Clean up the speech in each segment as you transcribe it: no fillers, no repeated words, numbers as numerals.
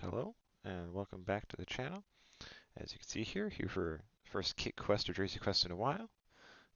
Hello, and welcome back to the channel. As you can see here for first kit quest or jersey quest in a while.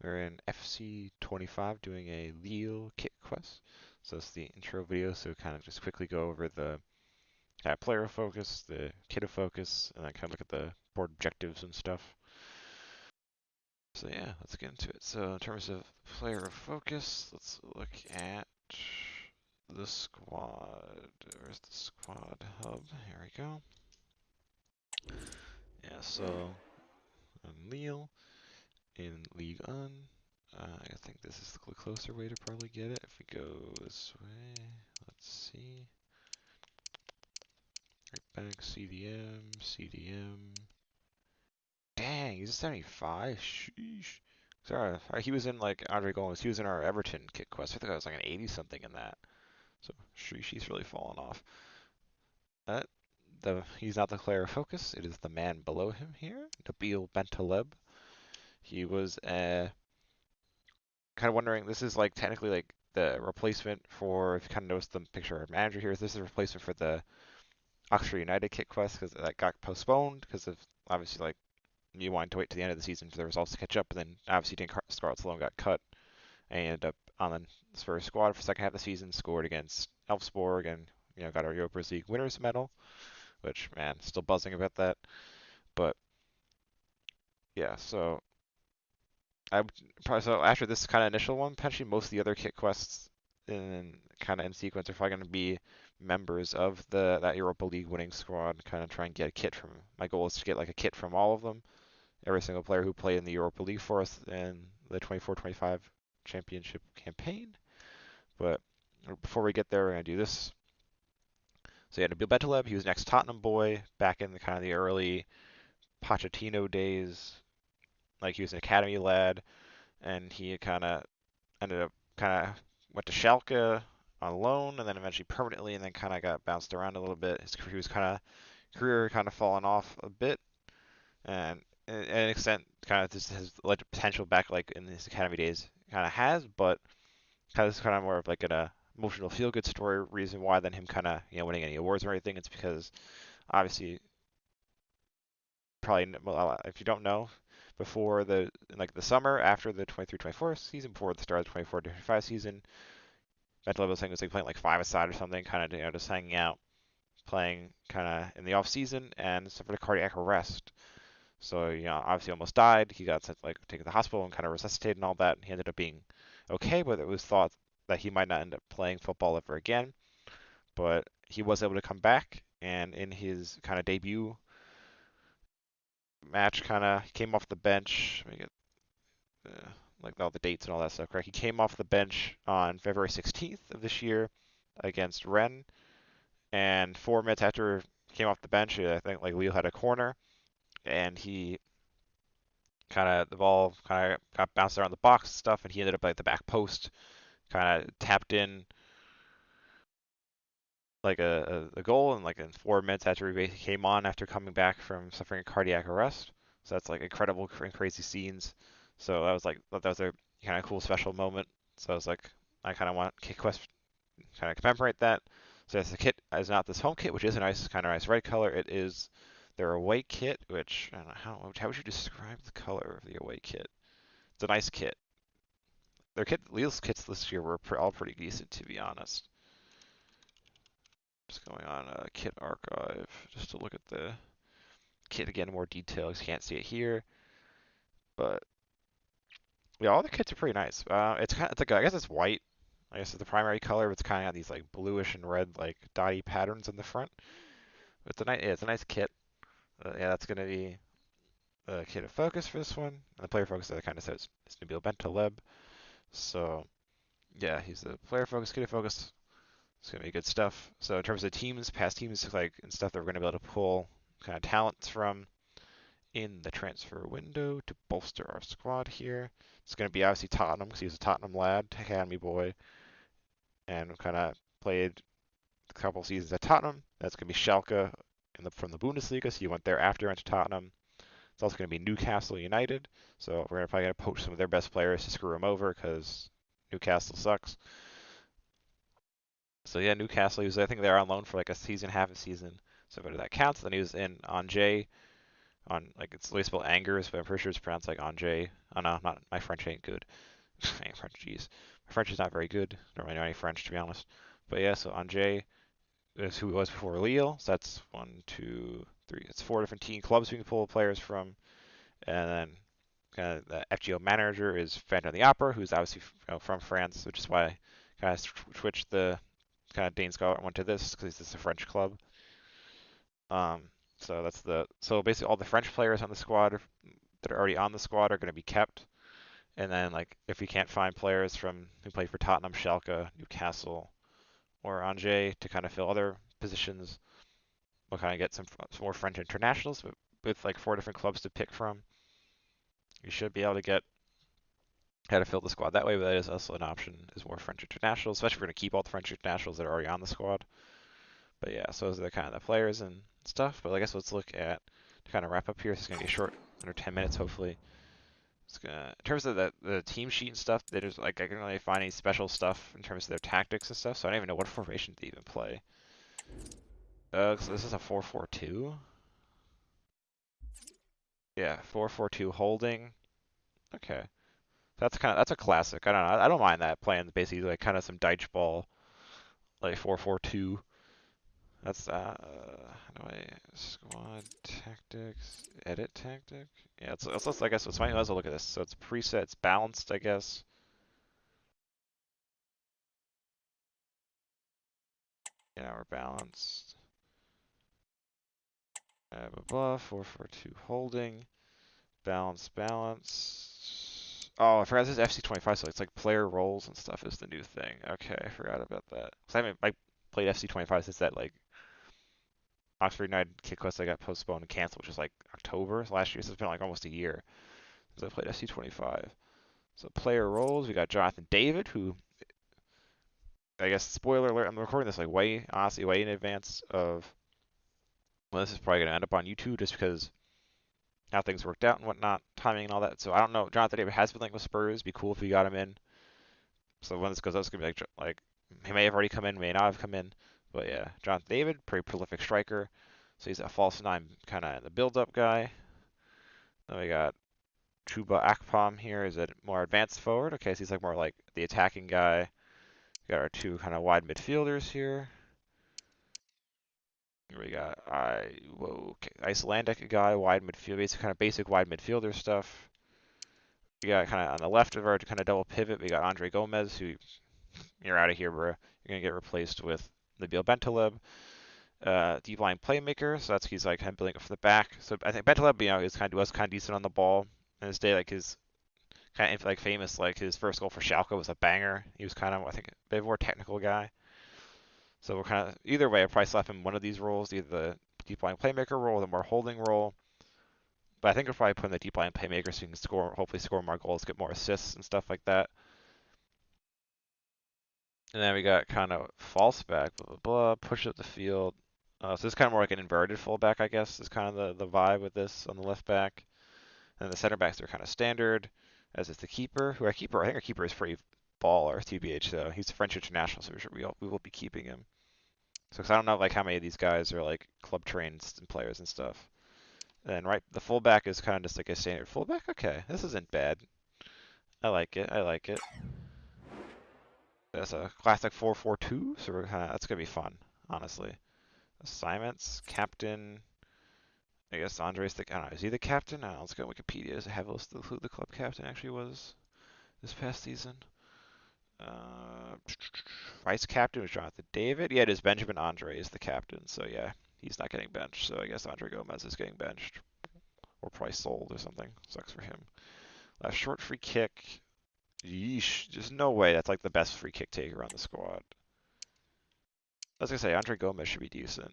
We're in FC 25 doing a Lille kit quest. So it's the intro video, so kind of just quickly go over the player focus, the kit of focus, and then kind of look at the board objectives and stuff. So yeah, let's get into it. So in terms of player of focus, let's look at the squad. Where's the squad hub? Here we go. Yeah, so on Lille in Ligue 1. I think this is the closer way to probably get it. If we go this way, let's see. Right back, CDM. Dang, he's a 75? Sheesh. Sorry, he was in like Andre Gomes. He was in our Everton kit quest. I think I was like an 80 something in that. So sheesh, he's really fallen off. That he's not the player of focus. It is the man below him here, Nabil Bentaleb. He was kind of wondering, this is like technically like the replacement for, if you kind of notice the picture of our manager here, this is a replacement for the Oxford United kit quest because that got postponed because of obviously like you wanted to wait to the end of the season for the results to catch up, and then obviously Dean Scarlett-Sloan got cut and he ended up on the Spurs squad for the second half of the season, scored against Elfsborg and got our Europa League winners medal, which man, still buzzing about that. But yeah, so I probably, so after this kind of initial one, potentially most of the other kit quests in kind of in sequence are probably going to be members of that Europa League winning squad. Kind of try and get a kit from. My goal is to get like a kit from all of them, every single player who played in the Europa League for us in the 24-25 championship campaign. But before we get there, we're going to do this. So yeah, Nabil Bentaleb, he was an ex-Tottenham boy back in the kind of the early Pochettino days. Like he was an academy lad, and he kind of ended up went to Schalke on loan and then eventually permanently, and then kind of got bounced around a little bit. He was career kind of fallen off a bit, and an extent kind of this has led to potential back like in his academy days kind of has, but kind of more of like an emotional feel good story reason why than him kind of winning any awards or anything. It's because obviously probably, well, if you don't know, before the summer after the 23-24 season, before the start of the 24-25 season, Bentaleb was saying was like playing like five-a-side or something, kind of just hanging out, playing kind of in the off season, and suffered a cardiac arrest. So obviously almost died. He got sent like taken to the hospital and kind of resuscitated and all that. And he ended up being okay, but it was thought that he might not end up playing football ever again. But he was able to come back, and in his kind of debut match, kind of came off the bench. Let me get like all the dates and all that stuff correct. He came off the bench on February 16th of this year against Rennes, and 4 minutes after he came off the bench, I think like Lille had a corner, and he the ball kind of got bounced around the box and stuff, and he ended up at the back post, kind of tapped in like a goal, and like in 4 minutes after he came on after coming back from suffering a cardiac arrest. So that's like incredible and crazy scenes. So that was a kind of cool special moment. So I was like, I kind of want Kit Quest kind of commemorate that. So yes, the kit is not this home kit, which is a nice red color. It is their away kit, which I don't know how would you describe the color of the away kit? It's a nice kit. Lille's kits this year were all pretty decent, to be honest. Just going on Kit Archive just to look at the kit again in more detail. You can't see it here, but yeah, all the kits are pretty nice. It's like I guess it's white. I guess it's the primary color, but it's kind of got these like bluish and red like dotty patterns in the front. It's a nice kit. Yeah, that's gonna be the kit of focus for this one. And the player focus, as I kind of said, is Nabil Bentaleb. So yeah, he's the player focus, kit of focus. It's gonna be good stuff. So in terms of teams, past teams, like and stuff that we're gonna be able to pull kind of talents from in the transfer window to bolster our squad here. It's gonna be obviously Tottenham because he's a Tottenham lad, academy boy, and kind of played a couple seasons at Tottenham. That's gonna be Schalke from the Bundesliga, so he went there after he went to Tottenham. It's also going to be Newcastle United, so we're probably going to poach some of their best players to screw them over because Newcastle sucks. So yeah, Newcastle, I think they're on loan for like a season, half a season. So whether that counts. Then he was in Angers on like it's really spelled Angers, but I'm pretty sure it's pronounced like Angers. Oh no, not my French ain't good. I ain't French, jeez. My French is not very good. Don't really know any French to be honest. But yeah, so Angers is who it was before Lille. So that's 1, 2, 3. It's 4 different clubs we can pull players from, and then kind of the FGO manager is Phantom of the Opera, who's obviously from France, which is why I kind of switched the kind of Dane Scholar went to this because this is a French club. So that's so basically all the French players on the squad that are already on the squad are going to be kept, and then like if we can't find players from who play for Tottenham, Schalke, Newcastle, or Angers to kind of fill other positions, we'll kind of get some more French internationals with like 4 different clubs to pick from. You should be able to get how to fill the squad that way, but that is also an option, is more French internationals, especially if we're going to keep all the French internationals that are already on the squad. But yeah, so those are the kind of the players and stuff. But I guess let's look at, to kind of wrap up here, it's going to be short, under 10 minutes hopefully. In terms of the team sheet and stuff, there's like I can't really find any special stuff in terms of their tactics and stuff, so I don't even know what formation they even play. So this is a 4-4-2. Yeah, 4-4-2 holding. Okay. That's a classic. I don't know. I don't mind that playing basically like kind of some Deitch ball, like 4-4-2. That's how do I squad tactics, edit tactic? Yeah, let's I guess let's might as well look at this. So it's preset, it's balanced, I guess. Yeah, we're balanced. Blah blah 4-4-2 holding, balance. Oh, I forgot this is FC25, so it's like player roles and stuff is the new thing. Okay, I forgot about that. 'Cause I haven't played FC25 since that like Oxford United Kit Quest that got postponed and canceled, which was like October last year. So it's been like almost a year since I played FC25. So player roles, we got Jonathan David, who I guess spoiler alert, I'm recording this like honestly way in advance of well, this is probably gonna end up on YouTube just because how things worked out and whatnot, timing and all that. So I don't know. Jonathan David has been linked with Spurs. It'd be cool if we got him in. So when this goes out, it's gonna be like he may have already come in, may not have come in. But yeah, Jonathan David, pretty prolific striker. So he's a false nine kind of the build-up guy. Then we got Chuba Akpom here is a more advanced forward. Okay, so he's like more like the attacking guy. We got our 2 kind of wide midfielders here. We got okay, Icelandic guy, wide midfield, basic kind of basic wide midfielder stuff. We got kind of on the left of our kind of double pivot. We got Andre Gomez, who you're out of here, bro. You're gonna get replaced with Nabil Bentaleb, deep line playmaker. So he's like kind of building up for the back. So I think Bentaleb, was kind of decent on the ball in his day. Like his kind of like famous, like his first goal for Schalke was a banger. He was kind of I think a bit more technical guy. So we're kind of either way, I'll probably slap him one of these roles, either the deep line playmaker role or the more holding role. But I think we'll probably put in the deep line playmaker so he can hopefully score more goals, get more assists and stuff like that. And then we got kind of false back, blah, blah, blah, push up the field. So this is kind of more like an inverted fullback, I guess, is kind of the vibe with this on the left back. And the center backs are kind of standard, as is the keeper, I think our keeper is pretty baller, TBH, so he's a French international, so we will be keeping him. So, cause I don't know like how many of these guys are like club trained players and stuff. And right, the fullback is kind of just like a standard fullback. Okay, this isn't bad. I like it. I like it. That's a classic 4-4-2, so that's gonna be fun, honestly. Assignments, captain. I guess Andre's I don't know, is he the captain? I don't know, let's go to Wikipedia. Does it have a list of who the club captain actually was this past season? Vice captain was Jonathan David. Yeah, it is Benjamin Andre is the captain, so yeah, he's not getting benched. So I guess Andre Gomez is getting benched. Or probably sold or something. Sucks for him. Last short free kick. Yeesh. There's no way that's like the best free kick taker on the squad. I was gonna say, Andre Gomez should be decent.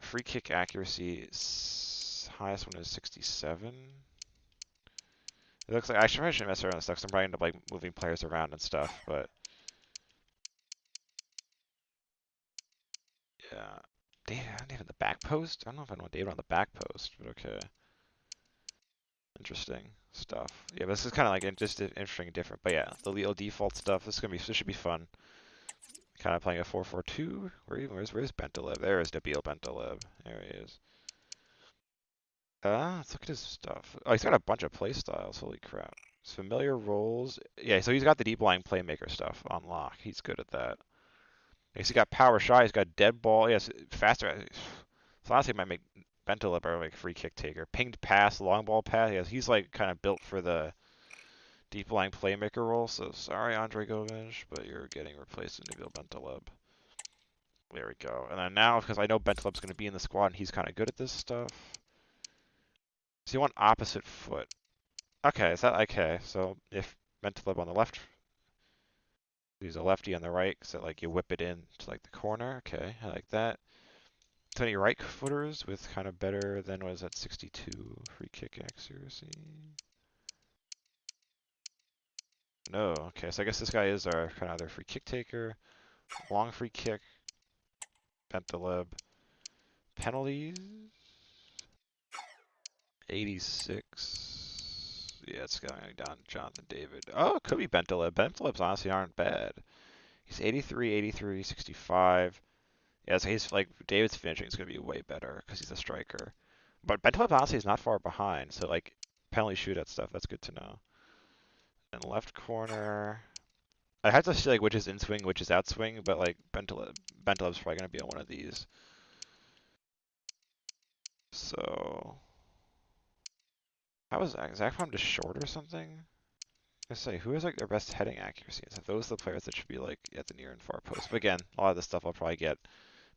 Free kick accuracy, highest one is 67. It looks like I shouldn't mess around with stuff because I'm probably end up like moving players around and stuff, but yeah. David on the back post? I don't know if I want David on the back post, but okay. Interesting stuff. Yeah, but this is kind of like just interesting and different. But yeah, the Lille default stuff. This should be fun. Kind of playing a 4-4-2 two. Where's Bentaleb? There is Nabil Bentaleb. There he is. Let's look at his stuff. Oh, he's got a bunch of play styles. Holy crap. His familiar roles. Yeah, so he's got the deep lying playmaker stuff on lock. He's good at that. He's got power shot. He's got dead ball. Yes, faster. So honestly, might make Bentaleb our like free kick taker. Pinged pass, long ball pass. Yes, he's like kind of built for the deep lying playmaker role. So sorry, Andre Gomes, but you're getting replaced with Nabil Bentaleb. There we go. And then now, because I know Bentaleb's going to be in the squad and he's kind of good at this stuff. So you want opposite foot. Okay, is that okay? So if Bentaleb on the left, use a lefty on the right, so like you whip it in to like the corner. Okay, I like that. So any right footers with kind of better than was at 62 free kick accuracy? No. Okay, so I guess this guy is our kind of other free kick taker. Long free kick. Bentaleb. Penalties. 86. Yeah, it's going down to Jonathan David. Oh, it could be Bentaleb. Bentaleb's honestly aren't bad. He's 83, 83, 65. Yeah, so he's like David's finishing is going to be way better because he's a striker. But Bentaleb honestly is not far behind. So like penalty shootout stuff, that's good to know. And left corner. I have to see like which is in swing, which is out swing, but like Bentaleb's probably going to be on one of these. So how is Zach Palm just short or something? I say, who has like their best heading accuracy? So those are the players that should be like at the near and far post. But again, a lot of this stuff I'll probably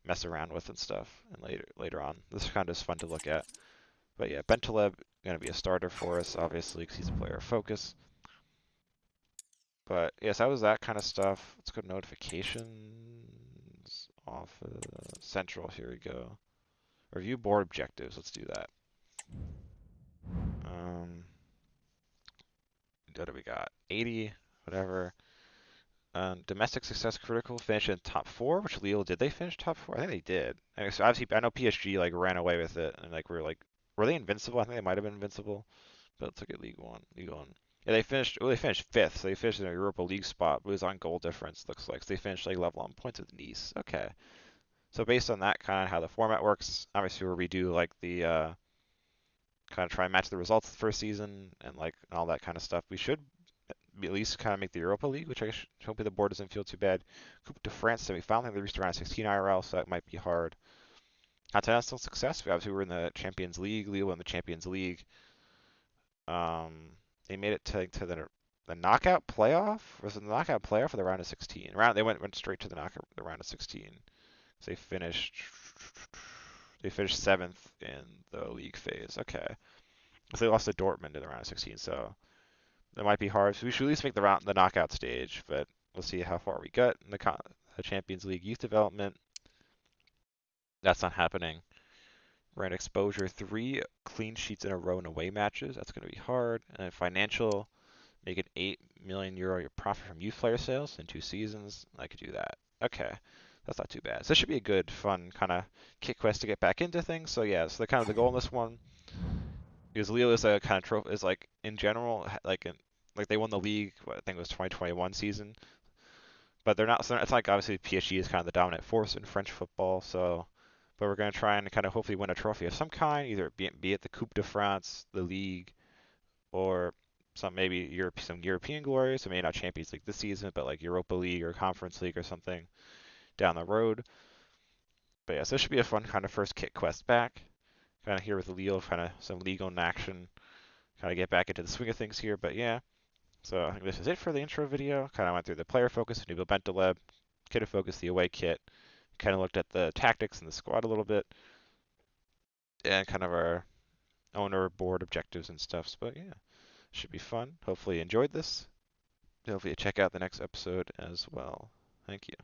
mess around with and stuff, and later on. This is kind of just fun to look at. But yeah, Bentaleb gonna be a starter for us, obviously, because he's a player of focus. But yes, that was that kind of stuff. Let's go to notifications. Off central. Here we go. Review board objectives. Let's do that. What do we got? 80, whatever. Domestic success critical finish in top four. Which Lille did they finish top four? I think they did. And so obviously, I know PSG like ran away with it, and like were they invincible? I think they might have been invincible. But let's look at League One. League One. Yeah, they finished. Well, they finished fifth. So they finished in a Europa League spot. But it was on goal difference. Looks like so they finished like level on points with Nice. Okay. So based on that, kind of how the format works, obviously we'll redo like the kind of try and match the results of the first season and like all that kind of stuff. We should at least kind of make the Europa League, which I hope the board doesn't feel too bad. Coupe de France semi-final, I think they reached around 16 IRL, so that might be hard. Continental success, we obviously were in the Champions League. Lille in the Champions League. They made it to the knockout playoff. Was it the knockout playoff or the round of 16? They went straight to the round of 16. So they finished seventh in the league phase. Okay, so they lost to Dortmund in the round of 16. So that might be hard. So we should at least make the knockout stage, but we'll see how far we get in the Champions League youth development. That's not happening. We're in exposure 3 clean sheets in a row in away matches. That's going to be hard. And then financial, make an €8 million profit from youth player sales in 2 seasons. I could do that. Okay, that's not too bad. So this should be a good, fun kind of kick quest to get back into things. So yeah, so the goal in this one because Lille is a kind of trophy is like in general like they won the league. I think it was 2021 season, but they're not. So it's like obviously PSG is kind of the dominant force in French football. So, but we're going to try and kind of hopefully win a trophy of some kind, either be it the Coupe de France, the league, or some European glory. So maybe not Champions League this season, but like Europa League or Conference League or something down the road. But yeah, so this should be a fun kind of first kit quest back. Kind of here with Lille, kind of some legal in action. Kind of get back into the swing of things here. But yeah, so I think this is it for the intro video. Kind of went through the player focus, Nabil Bentaleb, kit of focus, the away kit. Kind of looked at the tactics and the squad a little bit, and kind of our owner board objectives and stuff. But yeah, should be fun. Hopefully you enjoyed this. Hopefully you check out the next episode as well. Thank you.